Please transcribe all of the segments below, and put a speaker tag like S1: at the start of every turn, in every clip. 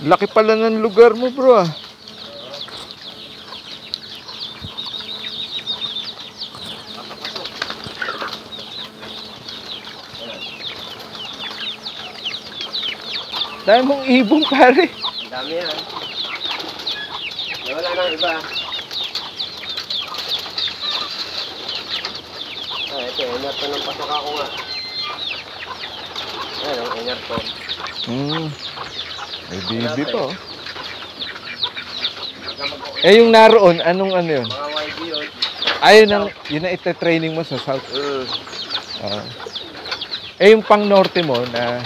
S1: Laki pala ng lugar mo, bro, ah. Dahil mong ibong, pare.
S2: Ang dami yan. Wala nang iba. Ito, Enerton ng pasok ako nga. Ayan ang Enerton.
S1: May bibi pa, oh. Eh, yung naroon, anong ano yun?
S2: Mga YB yun.
S1: Ayun ang ite-training mo sa South. Eh, yung pang norte mo na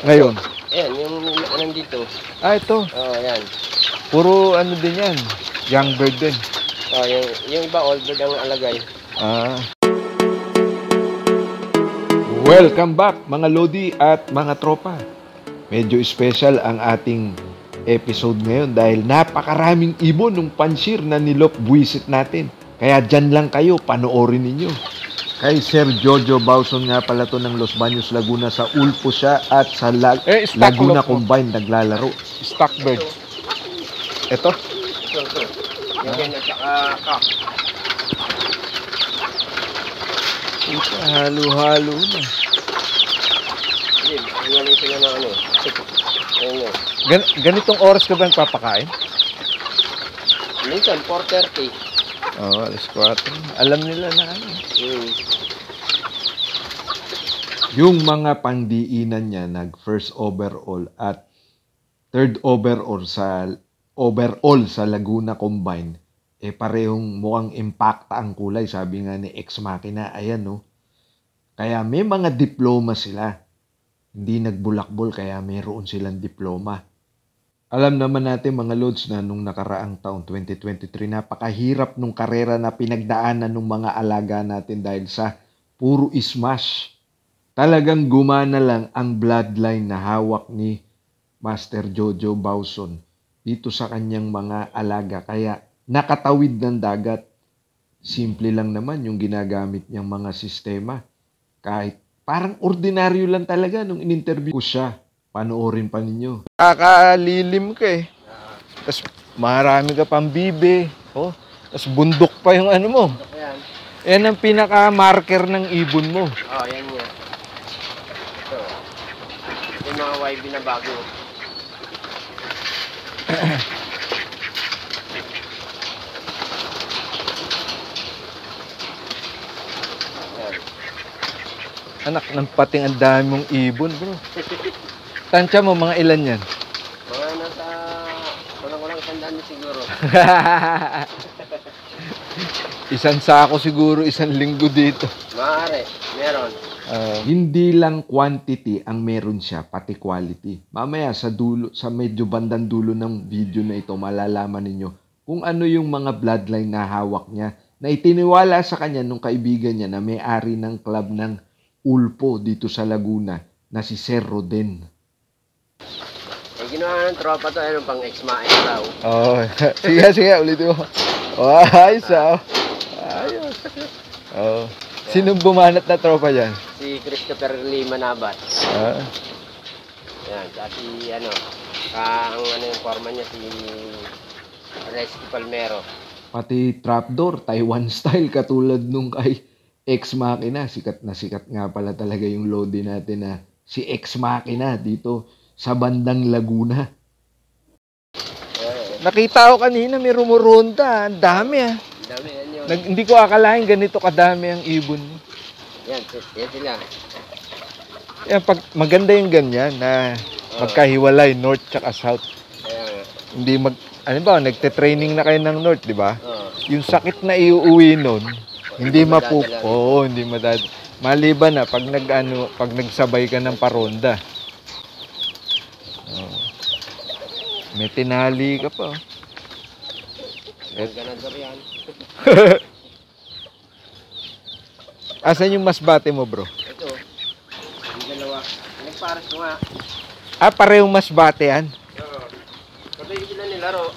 S1: ngayon.
S2: Ayan, yung nandito.
S1: Ah, ito.
S2: Ayan.
S1: Puro ano din yan. Young bird din.
S2: Yung iba old bird ang alagay.
S1: Welcome back mga Lodi at mga tropa. Medyo special ang ating episode ngayon dahil napakaraming ibon ng pansir na nilop buwisit natin. Kaya dyan lang kayo, panoorin ninyo. Kay Sir Jojo Bauson nga pala to ng Los Baños, Laguna. Sa Ulpo siya at sa Laguna Combined naglalaro. Stock bird. Ito?
S2: Ito. Yung ganyan tsaka kak.
S1: Ito, halo-halo na.
S2: Hindi, iwanin sila na ano. Ayun.
S1: Ganitong oras ka ba papakain?
S2: Minsan, 4:30.
S1: Alas 4. Alam nila na ano. Yung mga pangdiinan niya nag first overall at third overall sa Laguna Combined, eh parehong mukhang impacta ang kulay, sabi nga ni Ex Machina. Ayan, no. Kaya may mga diploma sila. Hindi nagbulakbol kaya mayroon silang diploma. Alam naman natin mga Lods na nung nakaraang taon 2023 napakahirap nung karera na pinagdaanan ng mga alaga natin dahil sa puro smash. Talagang gumana lang ang bloodline na hawak ni Master Jojo Bauson dito sa kanyang mga alaga. Kaya nakatawid ng dagat. Simple lang naman yung ginagamit niyang mga sistema. Kahit parang ordinaryo lang talaga nung in-interview ko siya. Panoorin pa ninyo. Kakalilim ka eh. Tapos marami ka pang bibe. Oh. Tapos bundok pa yung ano mo.
S2: Ayan.
S1: Yan ang pinaka-marker ng ibon mo.
S2: Yan yan. Ito. Yung mga YB na bago.
S1: Anak ng pating ang dami mong ibon, bro. Tansya mo, mga ilan yan?
S2: Mga nasa, kulang-kulang 100 siguro.
S1: Isang sako siguro, isang linggo dito.
S2: Maaari, meron.
S1: Hindi lang quantity ang meron siya, pati quality. Mamaya sa dulo, sa medyo bandang dulo ng video na ito, malalaman ninyo kung ano yung mga bloodline na hawak niya, na itiniwala sa kanya nung kaibigan niya na may-ari ng club ng Ulpo dito sa Laguna, na si Sir Roden.
S2: Ginawa ng tropa to, ano pang ex-machina daw.
S1: Sige, ulit mo. Ayos, ayos. Sinong bumanat na tropa dyan?
S2: Si Christopher Lima Nabat. Yan, at si yung forma niya, si Resky Palmero. Pati
S1: trapdoor, Taiwan style, katulad nung kay Ex Machina. Sikat nga pala talaga yung Lodi natin na si Ex Machina dito sa bandang Laguna. Nakita ko kanina may rumuronda. Ang dami ah.
S2: Dami yan yun.
S1: Hindi ko akalain ganito kadami ang ibon.
S2: Yan sila.
S1: Yan, pag maganda yung ganyan na magkahiwalay, north tsaka south. Hindi nagte-training na kayo ng north, di ba? Yung sakit na iuwi nun, hindi madad. Maliban na pag nagsabay ka ng paronda. May tinali ka pa.
S2: Ganador yan.
S1: Asan yung masbate mo, bro?
S2: Ito. Yung dalawa. Nagpares ko nga.
S1: Parehong masbate yan?
S2: Pati sila nilaro.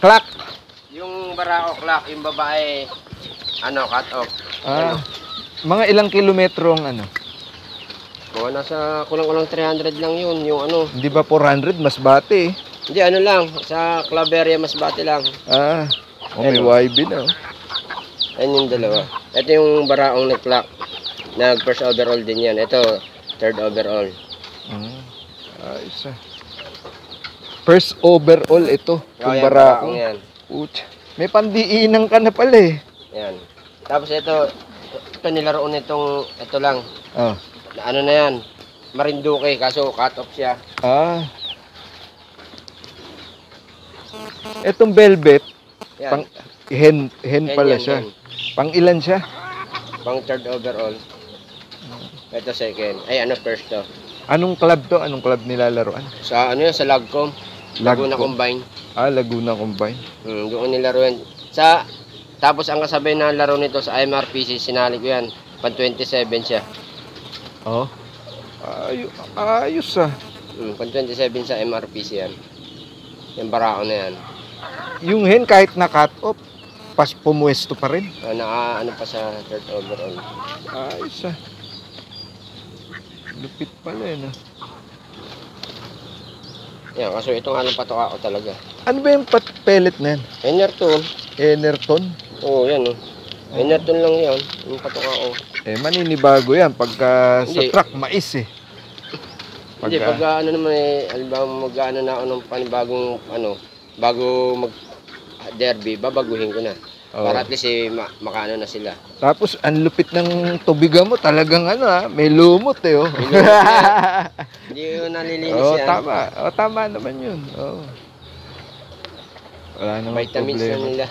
S1: Clock.
S2: Yung barako clock, yung babae, cut off.
S1: Mga ilang kilometro ang
S2: Mga nasa kulang-kulang 300 lang yun, yung ano.
S1: Hindi ba 400? Mas bate eh.
S2: Hindi, ano lang, sa club area mas bati lang.
S1: Ah, may
S2: Ano?
S1: YB na.
S2: Ayun yung dalawa. Ito yung baraong nag-clock. Nag-first overall din yan. Ito, third overall.
S1: Ayos ah. First overall ito.
S2: Oh, yan,
S1: Kumbara
S2: baraong yan.
S1: May pandiinang ka na pala eh.
S2: Yan. Tapos ito nilaroon nitong, ito lang.
S1: Oh.
S2: Ano na yan, Marinduque, kaso cut off siya.
S1: Ah. Etong velvet,
S2: Yan.
S1: pang hen
S2: Hen
S1: pala
S2: yan,
S1: siya.
S2: hen.
S1: Pang ilan siya?
S2: Pang third overall. Ito second. Ay, ano first to?
S1: Anong club to? Anong club nilalaroan?
S2: Sa ano yan, sa Lagcom. Laguna
S1: Lagcom.
S2: Combine.
S1: Ah, Laguna Combine.
S2: Doon nilaruan. Tapos ang kasabay na laro nito sa MRPC, sinali ko yan. Pan 27 siya.
S1: Oh. Ayos ah.
S2: Pan 27 sa MRPC yan. Yung barao na yan.
S1: Yung hen kahit na cut off, pas pumuesto pa rin.
S2: Ano pa sa third overall.
S1: Ayos ah. Lupit pala eh, no?
S2: Yan, kaso itong anong patoka ko talaga.
S1: Ano ba yung pellet na yan?
S2: Enerton.
S1: Enerton?
S2: Oo, yan oh. Enerton lang yan. Yung patoka ko.
S1: Eh, maninibago yan pagka sa
S2: Hindi.
S1: truck, mais eh.
S2: Hindi, pag ano naman eh, alam mag-ano na ako ng panibagong bago mag-derby, babaguhin ko na.
S1: Oo.
S2: Para at least eh, makaano na sila.
S1: Tapos, ang lupit ng tubigan mo, talagang may lumot eh, oh.
S2: May lumot yan. Hindi yun nalilinis
S1: Oo,
S2: yan.
S1: tama. Tama naman yun. Oo. Wala namang
S2: Vitamins na
S1: problema.
S2: nila.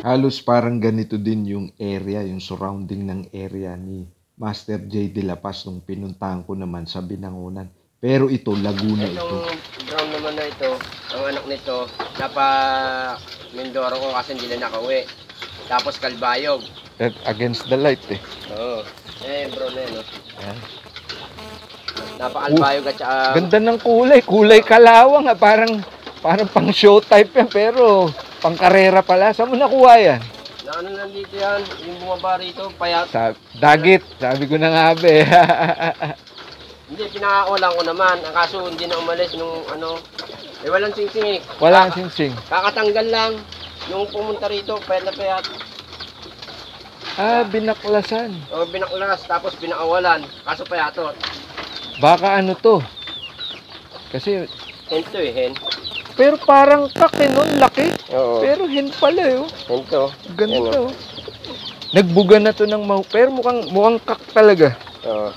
S1: Halos parang ganito din yung area, yung surrounding ng area ni Master J. De La Paz nung pinuntahan ko naman sa Binangonan. Pero ito, Laguna ito.
S2: Itong brown naman na ito, ang anak nito, Mindoro ko kasi hindi na nakauwi. Tapos Kalbayog.
S1: Against the light eh.
S2: Oo. Brown na yun.
S1: Ayan.
S2: Kalbayog at saka...
S1: Ganda ng kulay. Kulay kalawang ha. Parang pang show type yan. Pero pang karera pala. Saan mo nakuha yan?
S2: Ano nandito yan? Yung bumaba rito, payat.
S1: Dagit. Sabi ko na nga be.
S2: Hindi, pinakakulan ko naman. Ang kaso hindi na umalis nung walang singsing eh.
S1: Walang singsing.
S2: Kakatanggal lang. Nung pumunta rito, payat na payat.
S1: Binaklasan.
S2: O binaklas, tapos pinakawalan. Kaso payatot.
S1: Baka ano to? Kasi,
S2: Hen to eh, hen.
S1: pero parang kak eh, no? Laki.
S2: Oo.
S1: Pero hen pala eh, oh.
S2: Hen to.
S1: Ganito. Nagbuga na to ng pero mukhang kak talaga.
S2: Oo.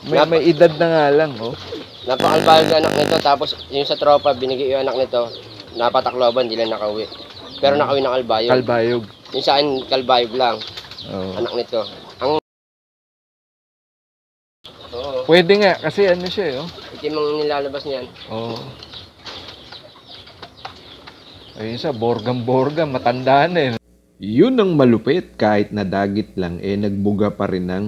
S1: May edad na nga lang, oh.
S2: Napakalbayog yung anak nito, tapos yung sa tropa, binigay yung anak nito, napatakloban, hindi lang nakauwi. Pero nakauwi ng Kalbayog.
S1: Kalbayog.
S2: Yung sa akin, Kalbayog lang,
S1: Oh.
S2: anak nito. Oo,
S1: Pwede nga, kasi ano siya, eh, oh.
S2: itim ang nilalabas niyan.
S1: Oh. Ayun sa, borgam-borgam, matanda na eh. Yun ang malupit, kahit nadagit lang, nagbuga pa rin ng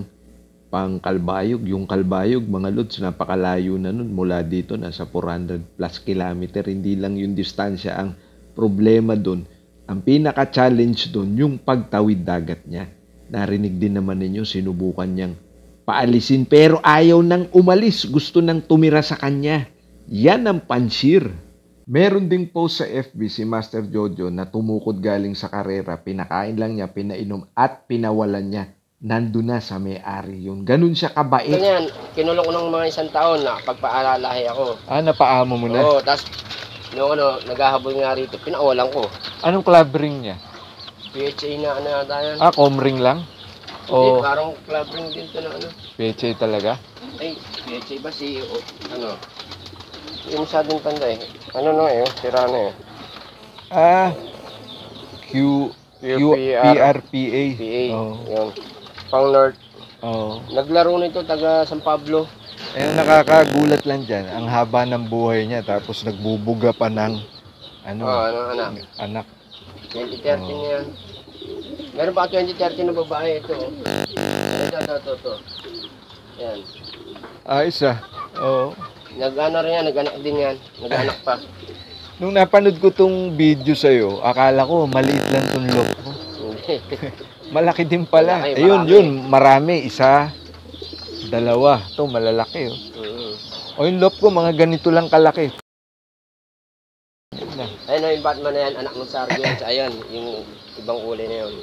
S1: pang-Kalbayog. Yung Kalbayog, mga lods, napakalayo na nun mula dito, nasa 400 plus kilometer. Hindi lang yung distansya ang problema dun. Ang pinaka-challenge dun, yung pagtawid dagat niya. Narinig din naman ninyo, sinubukan niyang paalisin, pero ayaw nang umalis. Gusto nang tumira sa kanya. Yan ang pansir. Meron ding post sa FB si Master Jojo na tumukod galing sa karera. Pinakain lang niya, pinainom at pinawalan niya. Nandun na sa may-ari yun. Ganun siya kabait.
S2: Ito yan, kinulong ko ng mga 1 taon na pagpaalalahi ako.
S1: Napaamo mo na?
S2: Oo, tapos nung naghahabol nga rito, pinawalan ko.
S1: Anong club ring niya?
S2: PHA na yata yan.
S1: Comring lang?
S2: Hindi, parang club ring din to na
S1: PHA talaga?
S2: Ay, PHA ba si, yung sa din tanda eh. Sira na eh.
S1: PRPA.
S2: PA,
S1: Oh.
S2: yun. Pang North.
S1: Oh.
S2: Naglaro nito taga San Pablo.
S1: Nakakagulat lang dyan. Ang haba ng buhay niya, tapos nagbubuga pa ng
S2: anak?
S1: anak.
S2: 2013 yan. Meron pa 2013 na babae ito. Ito. Yan.
S1: Isa. Oo.
S2: Nag-ano rin yan, nag-anak din yan. Nag-anak pa.
S1: Nung napanood ko tong video sa'yo, akala ko maliit lang tong look ko. Malaki din pala.
S2: Malaki,
S1: Ayun,
S2: marami.
S1: yun. Marami. Isa, Dalawa. Ito, malalaki, oh.
S2: Mm.
S1: O yung loop ko, mga ganito lang kalaki.
S2: Ayun, yung Batman na yan, anak ng Sargent. Ayun, yung ibang uli na yun.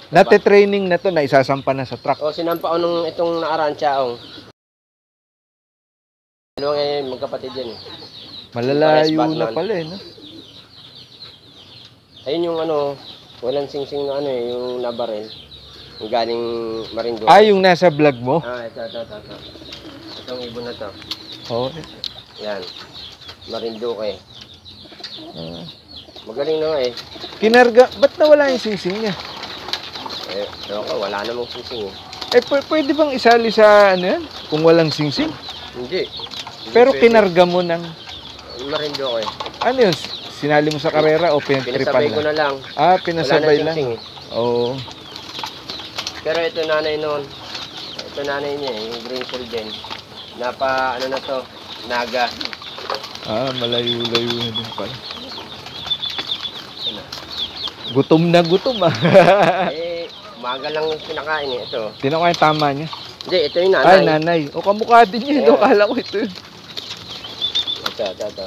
S1: Nate-training na to na isasampa na sa truck.
S2: O, sinampa ko nung itong naaransya, oh. Dalawa ngayon, magkapatid yan, eh.
S1: Malalayo na pala, eh, no?
S2: Ayun yung ano, walang sing-sing na ano, eh, yung nabaril. Yung galing Marinduque.
S1: Ah, yung nasa vlog mo?
S2: Ito. Itong ibon na to.
S1: Oo.
S2: Yan. Marinduque. Magaling na eh.
S1: Kinarga, ba't nawala yung sing-sing niya?
S2: Wala namang sing-sing eh.
S1: Pwede bang isali sa ano yan? Kung walang sing-sing?
S2: Hindi.
S1: Pero
S2: Pwede.
S1: kinarga mo ng...
S2: Marinduque.
S1: Ano yun? Sinali mo sa karera o pinagtripan
S2: Pinasabay ko na lang.
S1: Ah, pinasabay
S2: Wala na
S1: lang.
S2: sing-sing eh.
S1: Oo.
S2: Pero ito nanay noon. Ito nanay niya eh, yung green shield din. Ano na to, naga.
S1: Ah, malayo-layo na din pala. Gutom na gutom ah.
S2: Umaga lang yung pinakain eh. Ito.
S1: Tinan ko yung tama niya.
S2: Hindi, ito yung nanay.
S1: Ay, nanay. O, kamukha din niya. Yeah. Kala ko ito yun.
S2: Ito.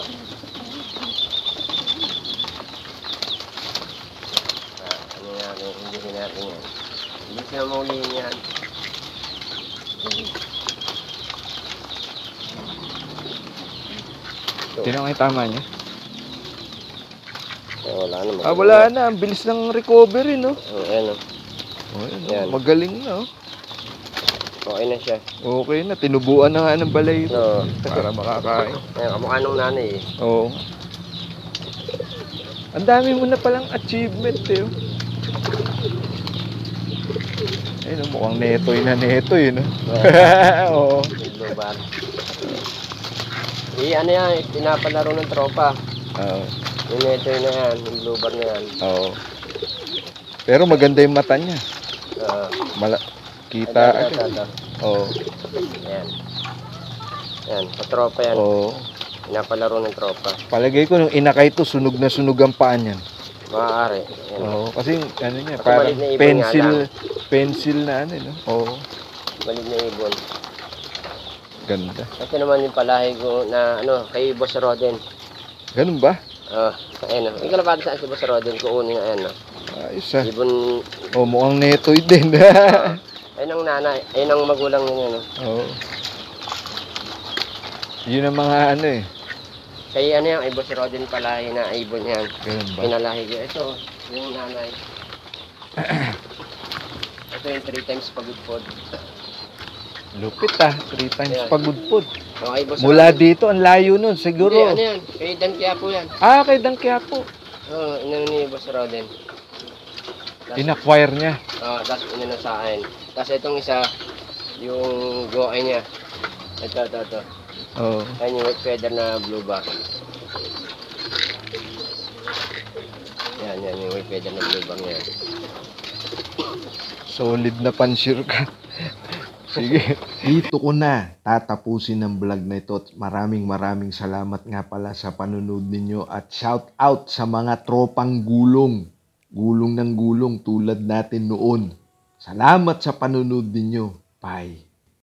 S2: Hindi natin yan. Hindi siya maulihin yan.
S1: Tinan ko yung tama niya.
S2: Wala na.
S1: Wala na. Ang bilis ng recovery, no?
S2: Ayan,
S1: Yan. Magaling na, oh.
S2: Okay na siya.
S1: Okay na. Tinubuan na nga ng balay ito.
S2: Oo.
S1: Para makakain.
S2: Kamukha nung nanay eh.
S1: Oo. Ang dami mo na palang achievement, eh. Ayun, mukhang netoy, no? Oo.
S2: Blue bar. Ano yan, pinapalaro ng tropa.
S1: Oo.
S2: Yung netoy na yan, yung blue bar na yan.
S1: Oo. Pero maganda yung mata niya. Kita agad. Oo. Yan, sa tropa yan. Oo.
S2: Pinapalaro ng tropa.
S1: Palagay ko nung inakay to, sunog na sunog ang paa niyan.
S2: Maaari.
S1: Oo, kasi ano niya,
S2: Kasi
S1: parang
S2: maliit na ibon
S1: pencil na ano, no? Oo.
S2: Malig na ibon.
S1: Ganda.
S2: Ito naman yung palahi ko na kay Boss Roden.
S1: Ganun ba?
S2: Ayun. Ikaw na saan si Boss Roden kuunin na ayan.
S1: Ayos ah.
S2: Ibon.
S1: Oh, mukhang netoy din.
S2: Ayun ang nanay, ayun ang magulang niya, no?
S1: Oo. Yun ang mga ano eh.
S2: Kaya yan, ay Boss Roden palahi na ibon yan.
S1: Ganun ba?
S2: Pinalahi ko. Ito, yung nanay. Ito yung 3 times pagudpod.
S1: Lupit ah, 3 times pagudpod.
S2: Okay, Boss
S1: Mula
S2: Roden.
S1: dito, ang layo nun, siguro.
S2: Hindi, ano yan? Kay Dan Quiapo yan.
S1: Ah, kay Dan Quiapo.
S2: Oo, inano ni Boss Roden.
S1: In-acquire niya.
S2: Tapos inano sa akin. Tapos itong isa, yung go-ay niya. Ito.
S1: Oo.
S2: Ayun yung white feather na blue bar. Yan, yung white feather na blue bar niya.
S1: Solid na pansure ka. Sige. Dito ko na tatapusin ang vlog na ito. Maraming salamat nga pala sa panunod ninyo at shout out sa mga tropang gulong. Gulong ng gulong tulad natin noon. Salamat sa panunod ninyo. Bye.